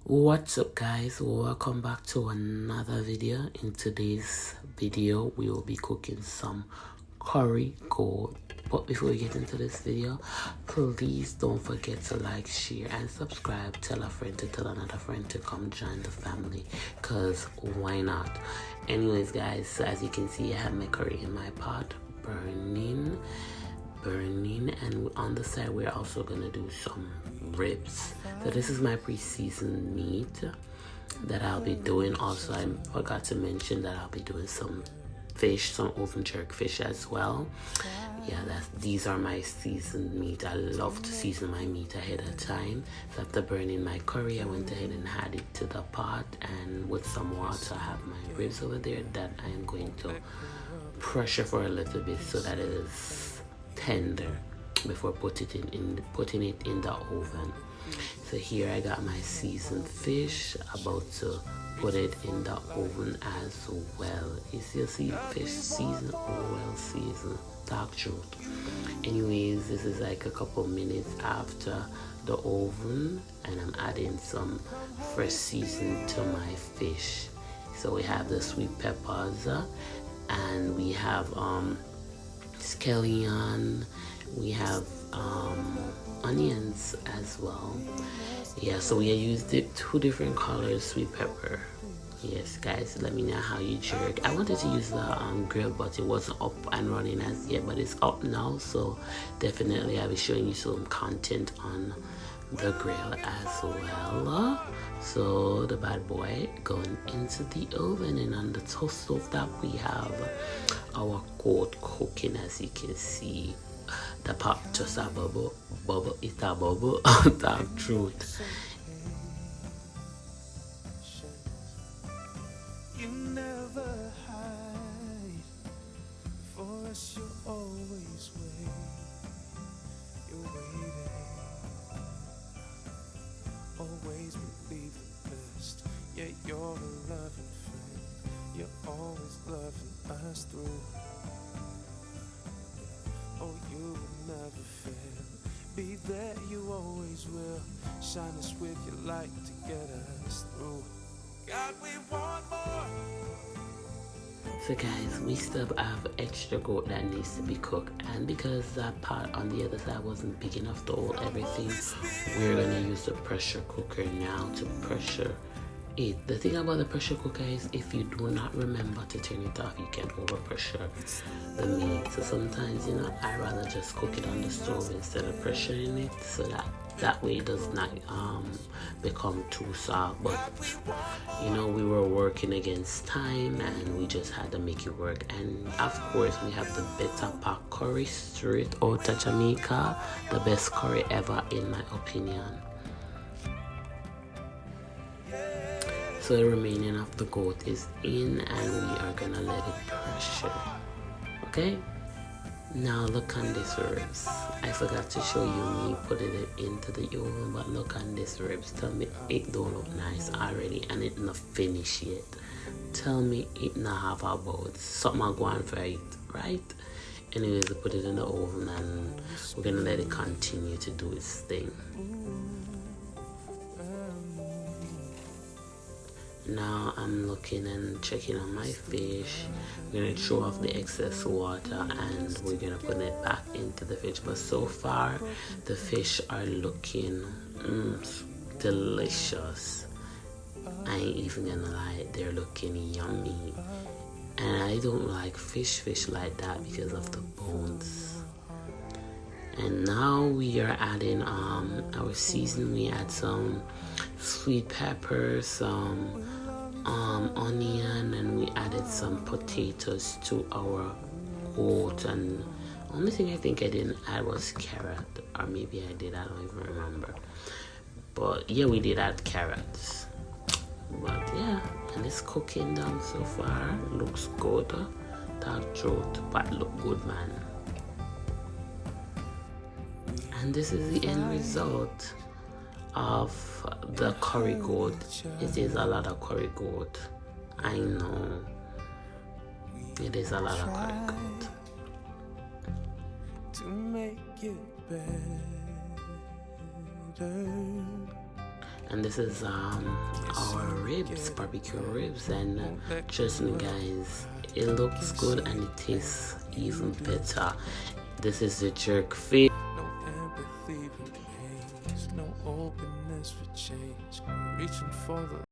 What's up, guys? Welcome back to another video. In today's video we will be cooking some curry goat. But before we get into this video, please don't forget to like, share and subscribe. Tell a friend to tell another friend to come join the family, because why not? Anyways, guys, so as you can see, I have my curry in my pot burning, and on the side we're also gonna do some ribs. So this is my pre-seasoned meat that I'll be doing. Also, I forgot to mention that I'll be doing some fish, some oven jerk fish as well. Yeah, these are my seasoned meat. I love to season my meat ahead of time. So after burning my curry, I went ahead and add it to the pot, and with some water I have my ribs over there that I am going to pressure for a little bit so that it is tender before putting it in the oven. So here I got my seasoned fish, about to put it in the oven as well. You see fish seasoned, well seasoned, dark truth. Anyways, this is like a couple minutes after the oven, and I'm adding some fresh seasoning to my fish. So we have the sweet peppers, and we have scallion, we have onions as well. Yeah, so we used two different colors sweet pepper. Yes, guys, let me know how you jerk. I wanted to use the grill, but it wasn't up and running as yet, but it's up now, so definitely I'll be showing you some content on the grill as well. So the bad boy going into the oven, and on the toast stove that we have our goat cooking. As you can see, the pot just a bubble, it's a bubble. Dark truth. You never hide, for us you always wait. You're waiting, always believe the best. Yeah, you're a loving friend, you're always loving us through. Oh, you will never fail, be there you always will. Shine us with your light to get us through. God, we want more. So guys, we still have extra goat that needs to be cooked, and because that pot on the other side wasn't big enough to hold everything, we're gonna use the pressure cooker now to pressure it. The thing about the pressure cooker is, if you do not remember to turn it off, you can over pressure the meat. So sometimes, I rather just cook it on the stove instead of pressuring it, so that way it does not become too soft. But we were working against time, and we just had to make it work. And of course, we have the better pack curry straight out of Jamaica, the best curry ever in my opinion. So the remaining of the goat is in, and we are gonna let it pressure. Okay, now look on this ribs. I forgot to show you me putting it into the oven, but look on this ribs. Tell me it don't look nice already, and it not finished yet. Tell me it not have about something going for it, right? Anyways, we put it in the oven, and we're gonna let it continue to do its thing. Now I'm looking and checking on my fish. We're gonna throw off the excess water, and we're gonna put it back into the fish. But so far the fish are looking delicious. I ain't even gonna lie, they're looking yummy. And I don't like fish like that because of the bones. And now we are adding our seasoning. We add some sweet pepper, some onion, and we added some potatoes to our goat. And only thing I think I didn't add was carrot, or maybe I did, I don't even remember. But yeah, we did add carrots. But yeah, and it's cooking down so far. Looks good. Dark throat, but look good, man. And this is the end result of the curry goat. It is a lot of curry goat, I know. It is a lot of curry goat. To make it better. And this is our ribs, barbecue ribs, and trust me guys, it looks good and it tastes even better. This is the jerk fish. No empathy for pains, no openness for change. Reaching for the